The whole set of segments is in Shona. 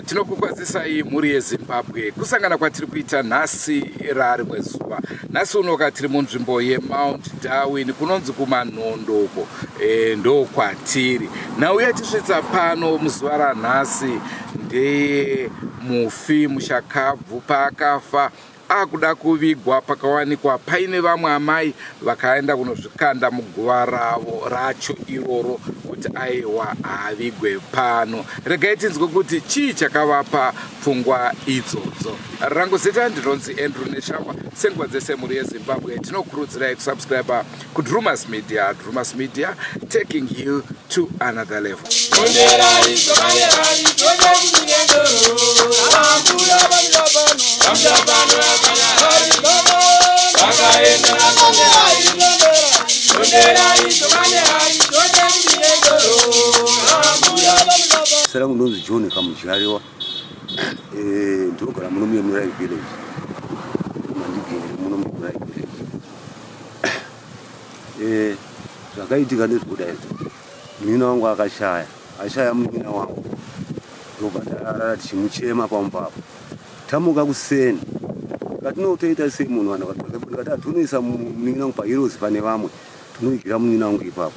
Tinokukwazisai mhuri yeZimbabwe kusangana kwatiri kuita nhasi rarimwe zuva. Nhasi unoka tiri munzvimbo yeMount Darwin kunonzi kumanhondoko ndokwatiri. Nhau yatisvitsa pano muzuva ranhasi ndeye mufi Mushakabvu paakafa akuda kuvigwa pakawanikwa paine vamwe amai vakaenda kunozvikanda muguva racho iroro kuti aiwa avigwe pano. Regai tinzwe kuti chii chakavapa pfungwa idzodzo. Rangu zita ndinonzi Andrew Neshama. Senguva dzese mhuri yeZimbabwe tinokurudzirai kusubscribe kuDrumas Media. Drumas Media, taking you to another level. Sera kunonzi John Kamuchariwa ndinogara muno muMurai Village mandigere muno muMurai Village. Zvakaitika ndezvekuda izvo, munina wangu ashaya munina wangu, ndobva tarara tichimuchema pamupapo. Tamuka kuseni katinotoita sei munhu vanhu katonisa munina wangu paHeroes pane vamwe tinoigira munina wangu ipapo.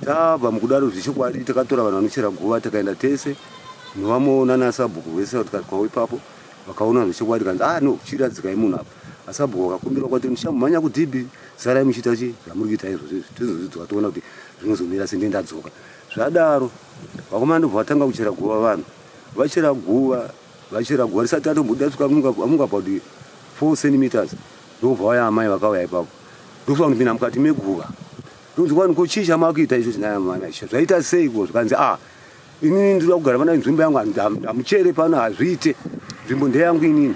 Tabva mukudaro zvichikwadi takatora vanhu vanochera guva takaenda tese novamuona naSabhuku vese tikakwawo ipapo vakaona zvichikwadi kanzi no chiradzikai munhu apa. aSabhuku akakumbira kwati mushamumhanya kudhibhi sarai muchiita chi zvamuri kuita izvozvo tizozvi tikatoona kuti zvinozomira sende ndadzoka. Zvadaro vakomana ndobva vatanga kuchera guva, vanhu vachera guva risati atomboda svika amunga about 4 centimeters ndobva vaya amai vakauya ipapo ndofunga kuti mina mukati meguva ndonzi kwani ko chii chamakuita izvo zvinayamana zvaita seiko zvikanzi inini ndinoda kugara pana nzvimbo yangu hamuchere pano hazviite nzvimbo ndeyangu inini.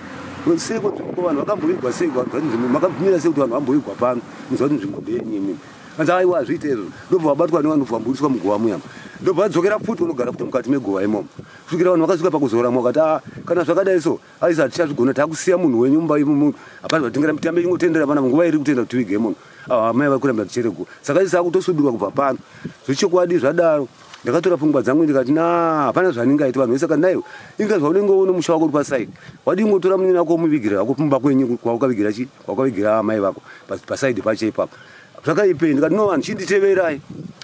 Seko vanhu vakamboigwa seiko makabvumira sei kuti vanhu vamboigwa pano muziva kuti nzvimbo ndeyenyu imini. Kanzi aiwa hazviite izvo ndobva vabatwa nevanhu vamboiswa muguva muyama ndobva vadzokera futi unogara futi mukati meguva imomo kusvikira vanhu vakasvika pakuzora vakati kana zvakadai so aisa hatichazvigona takusiya munhu wenyu mumba imomo hapana zvatengera mitambo ingotendera pana nguva iri kutenda kuti tivige munhu amai vari kuramba tichera guva saka isa kutosudurwa kubva pano zvichokwadi. Zvadaro ndakatora pfungwa dzangu ndikati hapana zvaningaita vanhu vese kanaiwo ingazva unenge uno musha wako uri pasaidi wadi ingotora munini wako umuvigira wako pumba kwenyu kwaukavigira amai vako pasaidi pacho ipapo. Zvakaipei ndikati no vanhu chinditeverai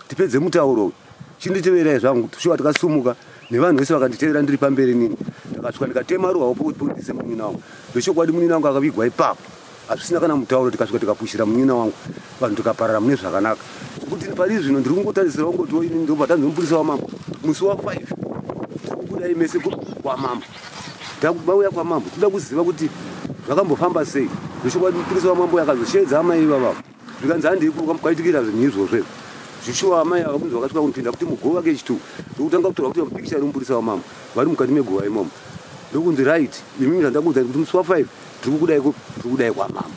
tipedze mutauro chinditeverai zvangu tushuva tikasumuka nevanhu vese vakanditevera ndiri pamberi nini ndakasvika ndikatema ruwa kuti ndise munina wangu. Zvechokwadi munina wangu akavigwa ipapo hazvisina kana mutauro tikasvika tikapushira munina wangu vanhu tikaparara mune zvakanaka kuti pari zvino ndiri kungotarisira kungoti ini ndobva tanzomupurisa wamambo musi wa5 tikudai mese kwamambo ndauya kwamambo toda kuziva kuti zvakambofamba sei. Zvechokwadi mupurisa wamambo akazoshedza amai ivavavo zvikanzi handiri kwaitikira zvinhu izvozvo zvishuwa amai avakunzi vakasvika kunopinda kuti muguva kechitu ndokutanga kutora kuti mupikisha iri mupurisa wamambo vari mukati meguva imomo ndokunzi right imimi zvandakuudza kuti musi wa5 tiri kudai kwamambo.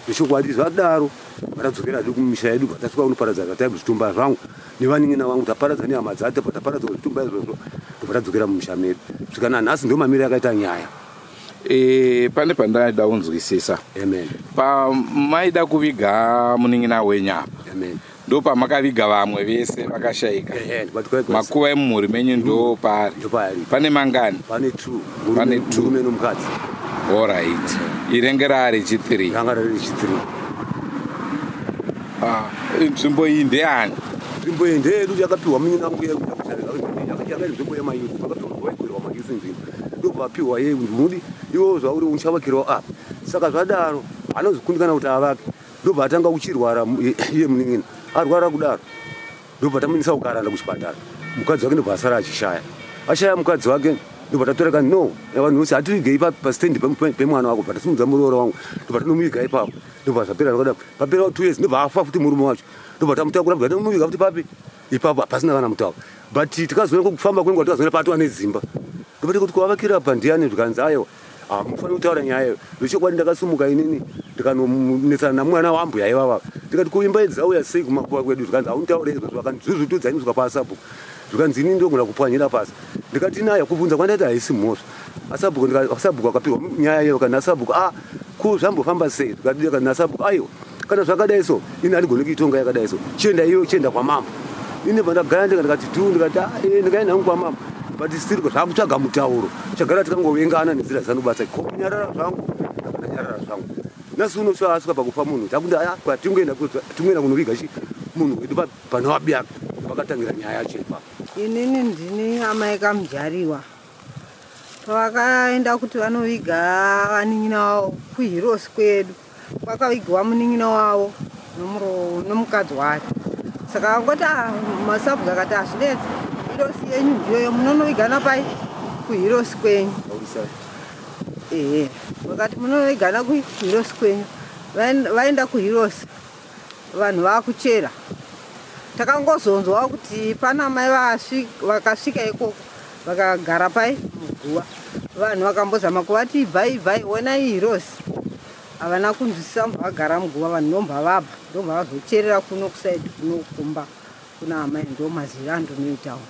Zvechokwadi zvadaro vatadzokera kumisha yedu vatasvika kunoparadza zvataibu zvitumba zvangu nevanin'ina vangu taparadza nehama dzate taparadza zvitumba izvozvo ndobva tadzokera mumisha medu svikana nhasi ndo mamiro yakaita nyaya. Pane pandaida kunzwisisa. Amen. Pamaida kuviga munin'ina wenyu apa. Amen. Ndo pamakaviga vamwe vese vakashayika. Makuva emumhuri menyu ndo pari. Pane mangani? Pane 2. Murume nomukadzi. All right. Irengera rechi 3. Ranga rechi 3. Nzvimbo iyi ndeyani? Nzvimbo iyi ndeyedu yakapiwa munini wangu yakaita nzvimbo yemayuthi vakapiwa vaigwirwa mayuthi nzvimbo ndobva vapiwa yemunudi iwo zvauri uchavakirawo apa. Saka zvadaro anozvikundikana kuti avake ndobva atanga kuchirwara iye munin'ina arwara kudaro ndobva tamunisa kukaranda kuchipatara mukadzi wake ndobva asara ashaya mukadzi wake ndobva tatoreka no vanhu vose hativigei pastendi pemwana wako bvatasimudza murooro wangu ndobva tinomuviga ipapo ndobva zvapera zvakadaro papera 2 years ndobva afa futi murume wacho ndobva tamutakura bva tinomuviga futi papi ipapo pasina kana mutauro but tikazoona kufamba kwenguva tikazoona patova nezimba ngekuti kuti kuvakira apa ndiani zvikanzi ayo mufanira kutaura nyaya iyo zvechokwadi ndakasumuka inini ndikanonesana namwana wambuya ivava ndikati kuimba idzauya sei kumakuva kwedu zvikanzi haunitaure izvozvo vakandizvuzvutudzainizwa pasabhuku zvikanzi ini ndogona kupwanyira pasi ndikati naya kubvunza kwandati haisi mhosva asabhuku akapirwa nyaya iyo kana asabhuku zvambofamba sei zvikadii kana asabhuku aiwa kana zvakadai so ini handigoni kuitonga yakadai so chienda iyo chienda kwamama ini pandagara ndikati ndikati ndikaenda hangu kwamama but still zvakutsvaga mutauro chagara tikangovengana nenzira dzanobasa kunyarara zvangu ndakanyarara zvangu nasi unosvasvika pakufa munhu takuti tingoenda kunoviga munhu wedu pane wabiaka pakatangira nyaya yacho ipapo. Inini ndini amai kamujariwa pavakaenda kuti vanoviga vanin'ina wavo kuhirosi kwedu kwakavigwa munin'ina wavo nomukadzi wake saka vangoti masabhuku akati hazvinetsi hirosi yenyu ndiyoyo munonovigana pai kuhirosi kwenyu vakati munonovigana kuhirosi kwenyu vaenda kuhirosi vanhu vakuchera takangozonzwa kuti pana mai vakasvika ikoko vakagara pai muguva vanhu vakambozama kuvati ibvai onai hirosi havana kunzwisisa vagara muguva vanhu ndomba vabva ndomba vazocherera kuno kusaidi kunokumba kuna amai ndo mazira andonoitawo.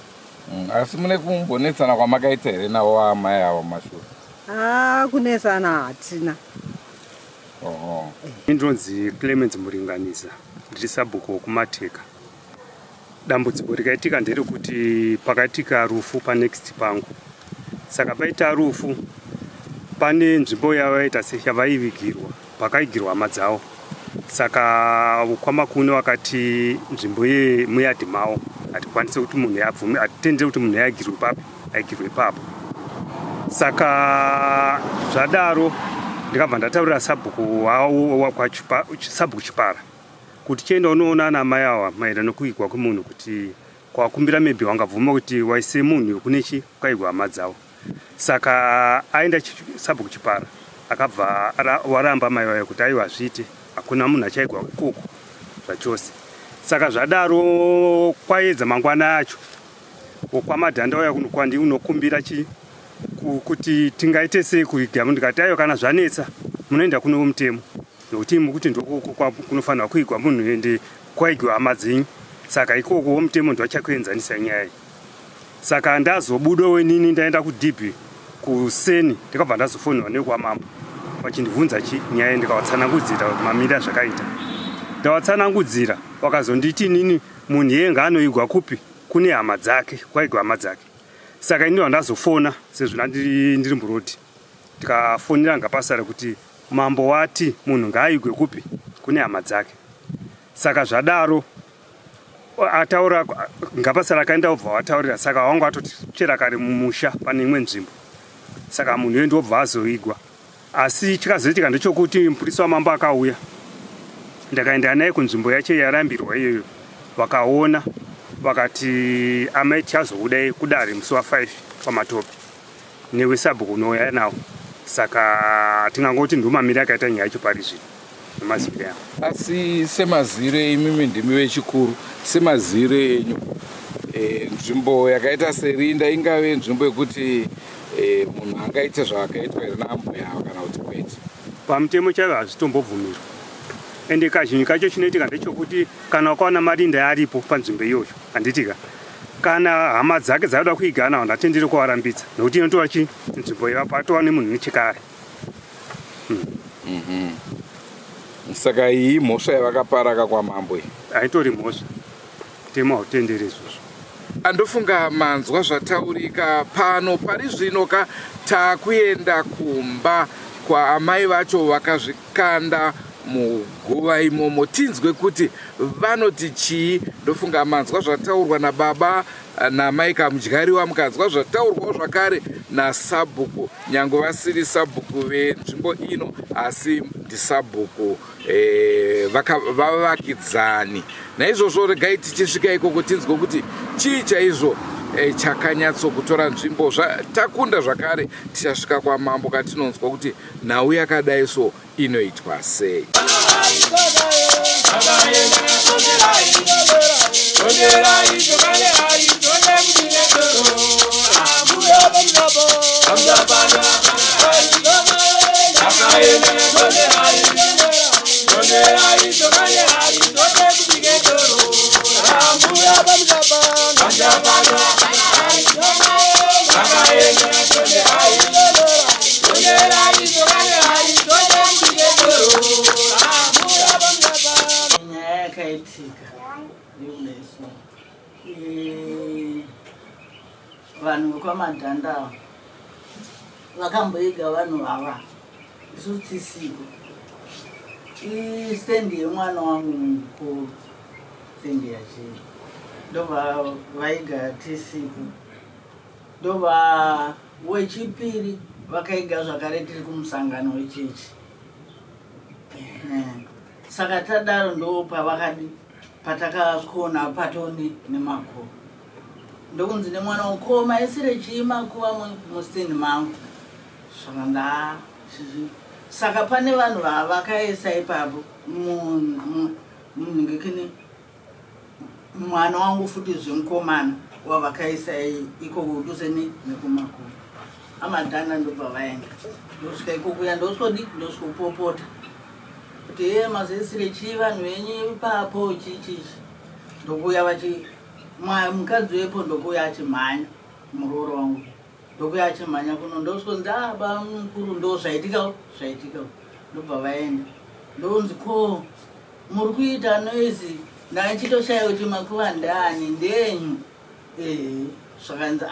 Asi mune kumbonetsana kwamakaita here navo amai avo mashure? Kunesana hatina. Ndinonzi Clemens Muringanisa ndiri sabhuku kumateka. Dambudziko rikaitika nderekuti pakaitika rufu panext pangu. Saka paita rufu pane nzvimbo yavaita seyavaivigirwa pakaigirwa hama dzavo. Saka kwamakune wakati nzvimbo yemuyadhi mavo hatikwanise kuti munhu abvume atitendere kuti munhu aigirwe ipapo aigirwe ipapo. Saka zvadaro ndikabva ndataurira sabhuku wavo sabhuku Chipara kuti chienda unoona namai ava maererano nekuigwa kwemunhu kuti kwakumbira maybe wangabvuma kuti waise munhu kunechi kwaigwa hama dzavo. Saka aenda sabhuku Chipara akabva waramba mai vayo kuti aiwa zviite hakuna munhu achaigwa ikoko zvachose. Saka zvadaro kwaedza mangwana acho kwamadhanda uya kwandi unokumbira kuti tingaite sei kuiga ndikati ayo kana zvanetsa munoenda kuno mutemo nokuti mukuti kunofanirwa kuigwa munhu ende kwaigwa hama dzenyu. Saka ikoko mutemo ndoachakuenzanisa nyaya iyi. Saka ndazobudawo nini ndaenda kudhibhi kuseni ndikabva ndazofonwa nekwamambo vachindibvunza nyaya ndikawatsanangudzira mamira zvakaita. Ndawatsanangudzira wakazonditi nini munhu yenga anoigwa kupi kune hama dzake kwaigwa hama dzake. Saka ini ndazofona sezvo ndiri mburoti ndikafonera ngapasara kuti mambo wati munhu ngaaigwe kupi kune hama dzake. Saka zvadaro ataura ngapasara akaenda obva wataurira saka wanga atochera kare mumusha pane imwe nzvimbo. Saka munhu uyo ndobva azoigwa asi chikazoitika ndechokuti mupurisa wamambo akauya ndakaenda naye kunzvimbo yacho yarambirwa iyoyo vakaona vakati amai tichazoudai kudare musi wa5 pamatope newesabhuku unouya nawo. Saka tingangoti ndomamiri akaita nyaya yacho pari zvino nemazivire avo. Asi semazire imimi ndimi vechikuru semazire enyu nzvimbo yakaita serinda ingave nzvimbo yekuti munhu angaite zvakaitwa here naambuya avo kana kuti kwete? Pamutemo chaivo hazvitombobvumirwa ende kazhinji kacho chinoitika ndechokuti kana ukaona marinda aripo panzvimbo iyoyo handitika kana hama dzake dzauda kuigana handatendere kuvarambidza nokuti inotova nzvimbo yavapatova nemunhu nechekare. Saka iyi mhosva yavakaparaka kwamambo iyi haitori mhosva mutemo hautendere izvozvo. Andofunga manzwa zvataurika pano pari zvino ka takuenda kumba kwaamai vacho vakazvikanda muguva imomo tinzwe kuti vanoti chii. Ndofunga manzwa zvataurwa nababa namai kamudyariwa mukanzwa zvataurwawo zvakare nasabhuku nyange vasiri sabhuku venzvimbo ino asi ndisabhuku vavakidzani. Naizvozvo regai tichisvika ikoko tinzwe kuti chii chaizvo chakanyatsokutora nzvimbo. Takunda zvakare tichasvika kwamambo katinonzwa kuti nhau yakadai so inoitwa sei. vanhu vekwamadhanda vakamboiga vanhu ava isu tisiko istendi yemwana wangu mukuru stendi yachii ndobva vaiga tisiko ndobva wechipiri vakaiga zvakare tiri kumusangano wechechi saka tadaro ndo pavakadi patakakona patoni nemakuru ndokunzi nemwana wokoma isire chimakuva mustendi mangu zvakanda saka pane vanhu vakaisa ipapo ngekini mwana wangu futi zvemukomana wavakaisa iko kuduse nekumakuru amadhanda ndobva vaenda ndosvika ikokuya ndosvikopopota kuti mazoisire chii vanhu venyu ipapo chichichi ndokuya vachi mukadzi wepo ndokuya achimhanya murooro wangu ndokuya achimhanya kuno ndosvikonzi aba mukuru ndo zvaitika ndobva vaenda ndonzi ko muri kuita noizi ndachitoshayiwa kuti makuva ndani ndenyu zvakanzi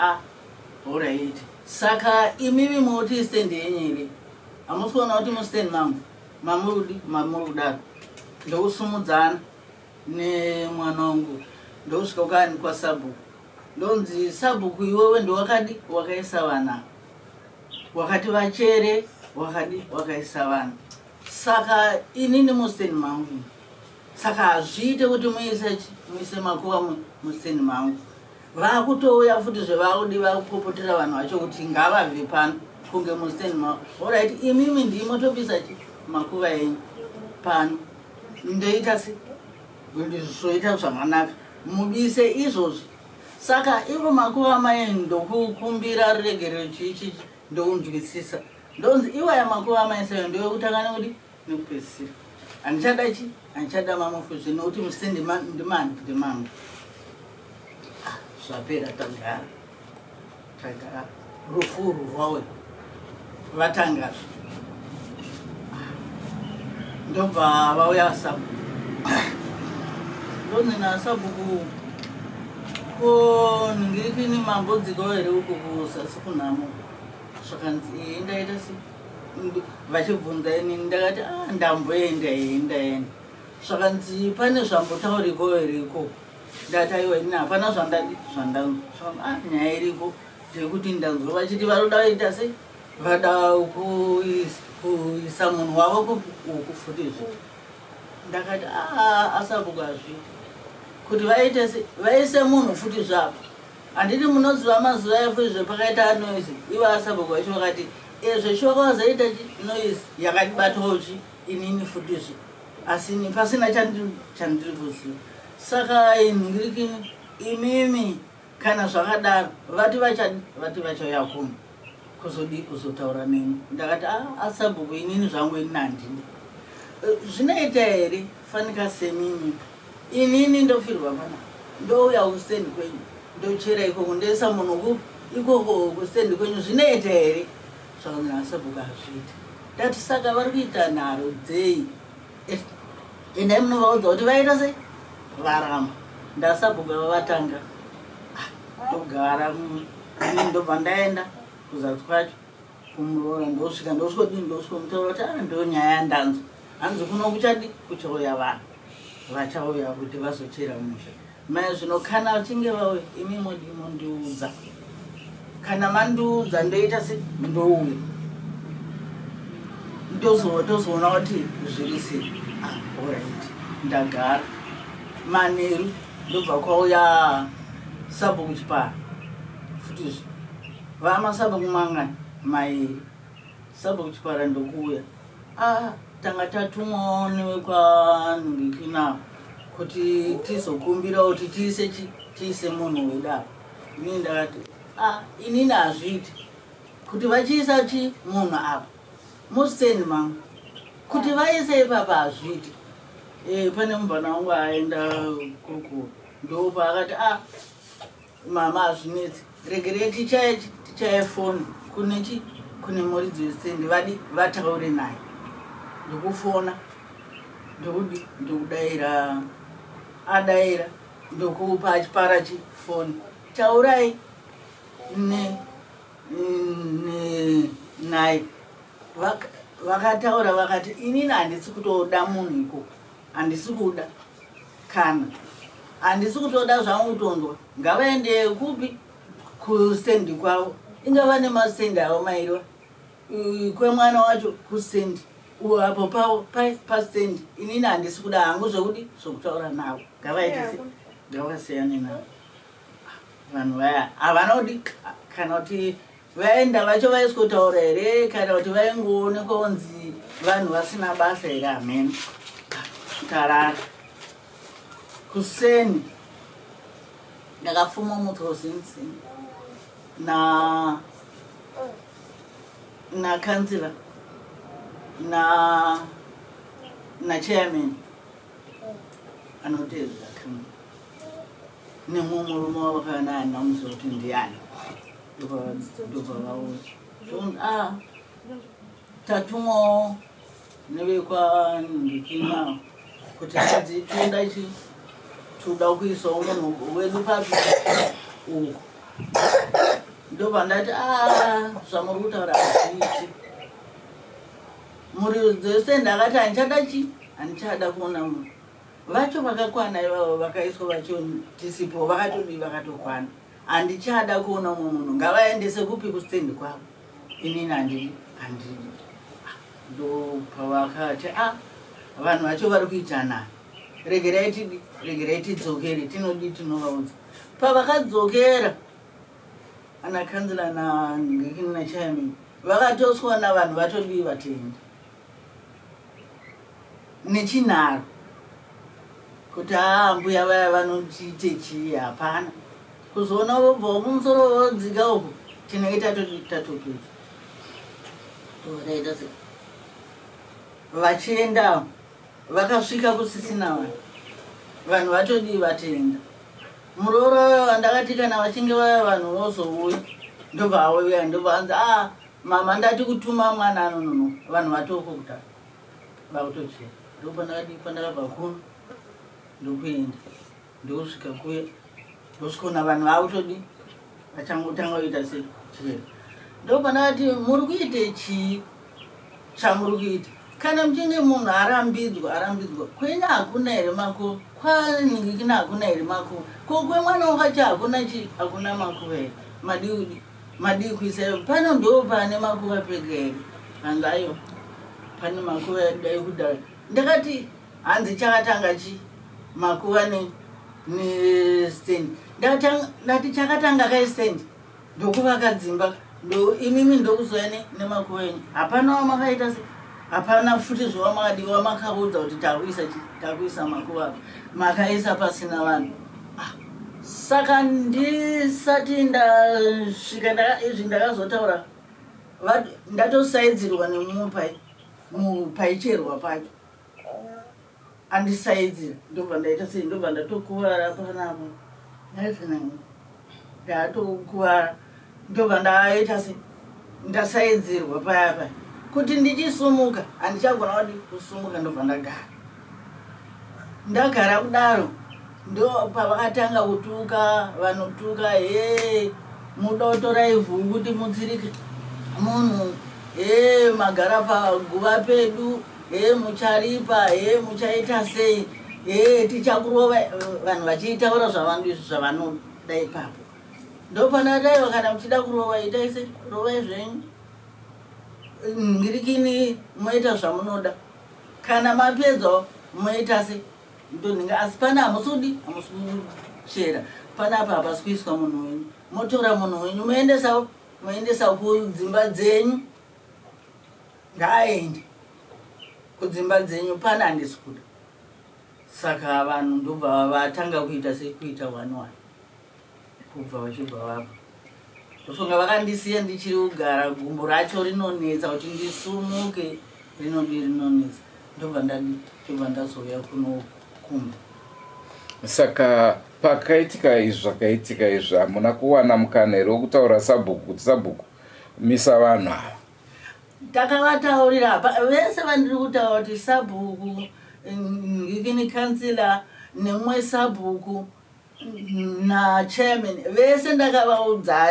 alright saka imimi moti stendi yenyere hamusi kuona kuti mustendi mangu mamuri kudaro ndokusumudzana nemwana wangu ndosvika ukani kwasabhuku ndonzi sabhuku iwewe ndowakadi wakaisa vana wakati vachere wakaisa vana saka inini mustendi mangu saka hazviite kuti muise makuva mustendi mangu vakutouya futi zvevakudi vakupopotera vanhu vacho kuti ngavabve pano kunge mustendi mangu orit imimi ndimotopisa makuva enyu pano ndoita se zvoita zvakanaka mubise izvozvi saka ivo makuva mai ndokukumbira ruregerero chichi ndokunzwisisa ndonzi iwaya makuva mai sayo ndowekutanga nekuti nekupedzisira handichada chi handichada mamufuzvi nokuti mustendi ndimangu zvapera tagara rufuru rwawe vatangazve ndobva vauya sabhuku ndonzi nasabhuku ko ningirikini mambodzikawo here uko kusasi kunhamo zvakanzi ndaita se vachibvunza inini ndakati ndamboenda zvakanzi pane zvambotauriko here ikoko ndati aiwa ini hapana zvandanzi nyaya iriko ndekuti ndanzwa vachiti varoda vaita se vada kuisa munhu wavo wokufutizve ndakati asabhuku hazviiti kuti vaise munhu futi zvapo handiti munoziva mazuva efuzve pakaita anoisi ivo asabhuku vacho vakati zveshoka vazoita noisi yakatibatawo chi inini futizve asi pasina chandiri kuziva saka nhingirikini imimi kana zvakadaro vati vachauya kuno kuzotaura neni ndakati asabhuku inini zvangu inini handini zvinoita here fanika semimi inini ndofirwa pana ndouya kustendi kwenyu ndochera ikoko ndoisa munhu ikoko kustendi kwenyu zvinoita here zvakanzi asabhuku hazviita ndati saka vari kuita nharo dzei endai munovaudza kuti vaita sei varamba ndasabhuku vavatanga togara ini ndobva ndaenda kuzasi kwacho kumuroora ndosvika ndosvikomutaura kuti ndo nyaya yandanzwa hanzi kuno kuchadi kuchauya vanhu vachauya kuti vazochera musha mai zvino kana vachinge vauya imi mondiudza kana mandiudza ndoita se ndouya tozoona kuti zviri sei orit ndagara manheru ndobva kwauya sabhuku chipara futizve vamasabhuku mangani mairi sabhuku chipara ndokuuya tanga tatumwawo newekwanhingikina kuti tizokumbira kuti tiise munhu wedaro inini ndakati inini hazviiti kuti vachiisa chi munhu apa mustendi mangu kuti vaise ipapa hazviti. Pane mubvana wangu aenda kuku ndopa akati mama hazvinetsi regerei tichaye foni kune muridzi westendi vadi vataure naye. Ndokufona ndokudayira adayira ndokupa chipara chifoni taurai naye. Vakataura vakati inini handisi kutoda munhu ikoko, handisi kuda kana handisi kutoda zvangu tondwa ngavaende kupi kustendi kwavo ingava nemastendi avo mairiwa kwemwana wacho kustendi apo pavo pastendi inini handisi kuda hangu zvekudi zvokutaura navo ngavaitise ngavasiyane navo. Vanhu vaya havanodi kana kuti vaenda vacho vaiskotaura here kana kuti vaingoonekwa kunzi vanhu vasina basa here. Ameni tarara kuseni ndakafuma muprovinsi na kansila na chairman anotedza nemumwe murume wavakana namusoti ndiani ndobva vauya tatumwawo nevekwandikinao kuti adzitenda toda kuisawo munhu wedu papi uko. Ndobva ndati zvamuri kutaura hazviiti. Muridzi westendi akati handichada kuona munhu. Vacho vakakwana ivavo vakaiswa vacho tisipo vakatodi vakatokwana. Handichada kuona mumwe munhu ngavaendese kupi kustendi kwavo. Inini handidi. Ndopavakati vanhu vacho vari kuita nani. Regerai tidzokere tinodi tinovaudza. Pavakadzokera ana kanzila na chairman vakatoswa navanhu vatodi vatendi nechinharo kuti mbuya vaya vanotiite chii. Hapana, kuzoona vobva kumusoro vodzika uku tinenge tatopedza. Todaita se vachienda vakasvika kusisina vanhu vatodi vatenda. Muroro wandakati kana vachinge vaya vanhu vozouya ndobva auya ndobva anzi mama ndati kutuma mwana anonono vanhu vatoko kutanga vakutochera. Ndobva ndakati pandakabva kuno ndokuenda ndokusvika kuya ndosvikona vanhu vakutodi vachangotanga kuita sechera. Ndobva ndakati muri kuite chii chamuri kuita? Kana mchinge munhu arambidzwa kwenye hakuna here mako kwaningikina hakuna here mako kokwe mwana wakachi hakuna makuva here madii kuisa pano ndo pane makuva pega here. Hanzi aiwa pane makuva dai kudai. Ndakati hanzi chakatanga chi makuva nestendi. Ndati chakatanga kaistendi ndokuvaka dzimba imimi ndokuzoya nemakuva enyu. Hapana wamakaita se hapana futi zvawamakadiwa makaudza kuti takuisa makuva makaisa pasina vanhu. Saka ndisati ndasvika izvi ndakazotaura ndatosaidzirwa nemumwe paicherwa pacho andisaidzira. Ndobva ndaita sei ndobva ndatokuvara panapo ndatokuvara ndobva ndaita se ndasaidzirwa paya kuti ndichisumuka handichagona kuti kusumuka. Ndobva ndagara kudaro ndo pavakatanga kutuka vanotuka mudotora ivhu kuti mutsirike munhu magara paguva pedu mucharipa muchaita sei tichakurova vanhu vachitaura zvavanoda ipapo. Ndopanadaiwa kana muchida kurova itai se rovai zvenyu ngirikini moita zvamunoda kana mapedzawo moita se ndonhinga. Asi pana hamusudi hamusuchera panapa hapasi kuiswa munhu wenyu. Motora munhu wenyu moendesa kudzimba dzenyu. Ngaaende kudzimba dzenyu pana handisi kuda. Saka vanhu ndobva vatanga kuita sekuita 1-1 kubva vachibva vapo ndofunga vakandisiya ndichiri kugara gumbo racho rinonetsa kuti ndisumuke rinonetsa ndobva ndazouya kunokumba. Saka pakaitika izvi zvakaitika izvi hamuna kuwana mukana here wokutaura sabhuku kuti sabhuku misa vanhu ava? Takavataurira vese vandiri kutaura kuti sabhuku ngikini kansila nemwe sabhuku nachairman vese ndakavaudza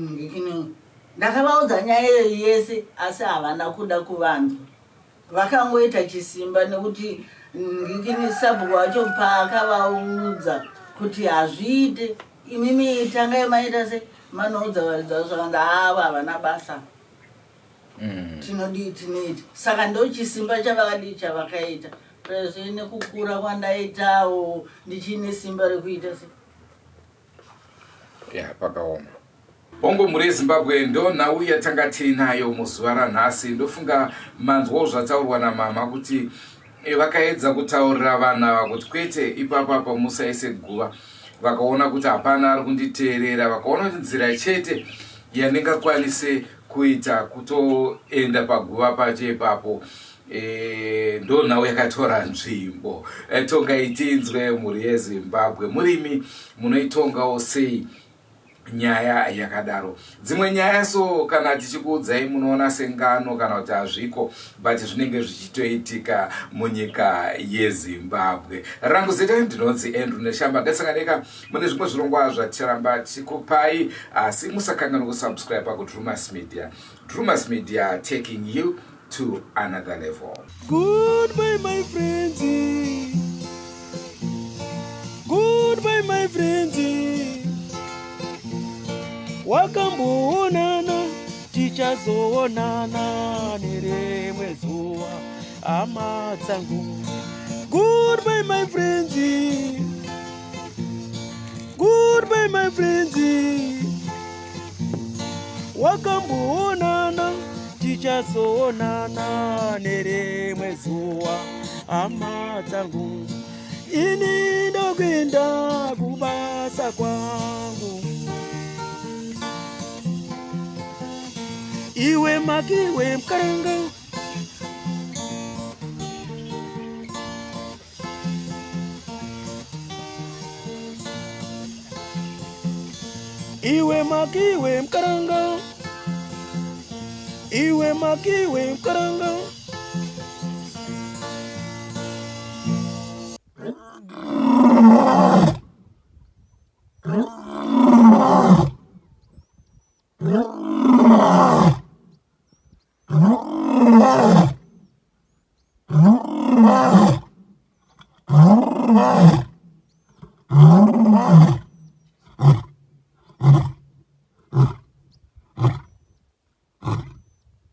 ngikini ndakavaudza nyaya iyo yese asi havana kuda kuvanzwa. Vakangoita chisimba nekuti ngikini sabhuku wacho paakavaudza kuti hazviite imimi tangai maita se manoudza varidza zvakanda ava havana basa tinodi tinoita. Saka ndo chisimba chavakadii chavakaita prezve nekukura kwandaitawo ndichine simba rekuita se ya pakaoma. Bongo muri Zimbabwe ndo nhau yatanga tinayo muzuva ranhasi. Ndofunga manzwawo zvataurwa namama kuti vakaedza kutaurira vana kuti kwete ipapa musaise guva. Vakaona kuti hapana ari kunditeerera, vakaona kuti nzira chete yandingakwanise kuita kutoenda paguva pacho ipapo ndo nhau yakatora nzvimbo. Tongai tinzwe mhuri yeZimbabwe, murimi munoitongawo sei nyaya yakadaro? Dzimwe nyaya so kana tichikuudzai munoona sengano kana kuti hazviko but zvinenge zvichitoitika munyika yeZimbabwe. Rangu zita ndinonzi Andrew Neshamba. Ndasanganeka mune zvimwe zvirongwa zvaticharamba tichikupai, asi musakanganwa kusubscribe kuDrumas Media. Drumas Media, taking you to another level. Goodbye my friends. Goodbye my friends. Wakamboonana tichazoonana nerimwe zuva hama dzangu. Goodbye my friends. Goodbye my friends. Wakamboonana tichazoonana nerimwe zuva hama dzangu. Ini ndokwenda kubasa kwangu. Iwe makiwe mkaranga. Iwe makiwe mkaranga. Iwe makiwe mkaranga. Yeah.